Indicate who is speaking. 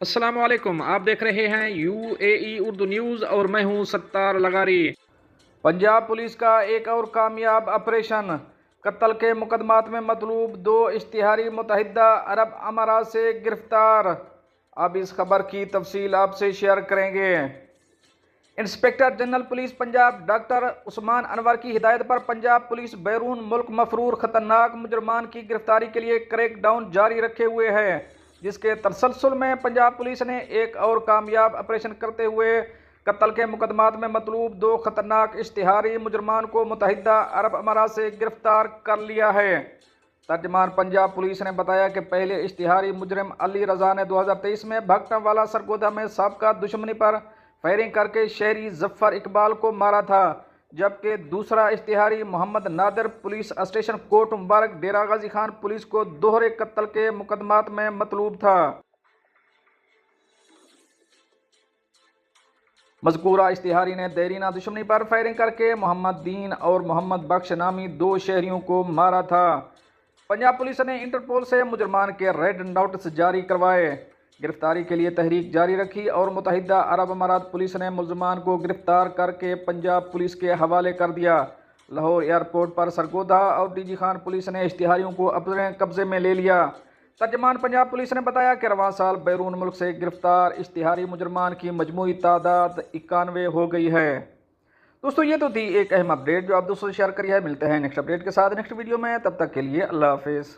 Speaker 1: अस्सलाम वालेकुम। आप देख रहे हैं UAE उर्दू न्यूज़ और मैं हूं सत्तार लगारी।
Speaker 2: पंजाब पुलिस का एक और कामयाब ऑपरेशन। कत्ल के मुकदमात में मतलूब 2 इश्तिहारी मुत्तहिदा अरब अमारात से गिरफ्तार। अब इस खबर की तफसील आपसे शेयर करेंगे। Inspector general police Punjab doctor Usman Anwar की हिदायत पर पंजाब पुलिस बैरून मुल्क मफरूर खतरनाक मुजरमान की गिरफ्तारी के लिए क्रैक डाउन जारी रखे हुए है, जिसके तसलसल में पंजाब पुलिस ने एक और कामयाब ऑपरेशन करते हुए कत्ल के मुकदमात में मतलूब 2 खतरनाक इश्तिहारी मुजरमान को मुत्तहिदा अरब अमारात से गिरफ्तार कर लिया है। तर्जमान पंजाब पुलिस ने बताया कि पहले इश्तिहारी मुजरिम अली रजा ने 2023 में भगटावाला सरगोदा में साबका दुश्मनी पर फायरिंग करके शहरी जफर इकबाल को मारा था, जबकि दूसरा इश्तिहारी Mohammad Nadir police station Kot Mubarak Dera Ghazi Khan police को दोहरे कत्ल के मुकदमात में मतलूब था। मज़कूरा इश्तिहारी ने देरीना दुश्मनी पर फायरिंग करके मोहम्मद दीन और मोहम्मद बख्श नामी 2 शहरियों को मारा था। पंजाब पुलिस ने इंटरपोल से मुजरमान के रेड नोटिस जारी करवाए, गिरफ्तारी के लिए तहरीक जारी रखी और मुत्तहिदा अरब अमारात पुलिस ने मुलजमान को गिरफ्तार करके पंजाब पुलिस के हवाले कर दिया। लाहौर एयरपोर्ट पर सरगोदा और डीजी खान पुलिस ने इश्तिहारियों को अपने कब्जे में ले लिया। तर्जमान पंजाब पुलिस ने बताया कि रवां साल बैरून मुल्क से गिरफ्तार इश्तिहारी मुजरमान की मजमूई तादाद 91 हो गई है। दोस्तों, ये तो थी एक अहम अपडेट जो आप दोस्तों से शेयर करी है। मिलते हैं नेक्स्ट अपडेट के साथ नेक्स्ट वीडियो में, तब तक के लिए अल्लाह हाफिज़।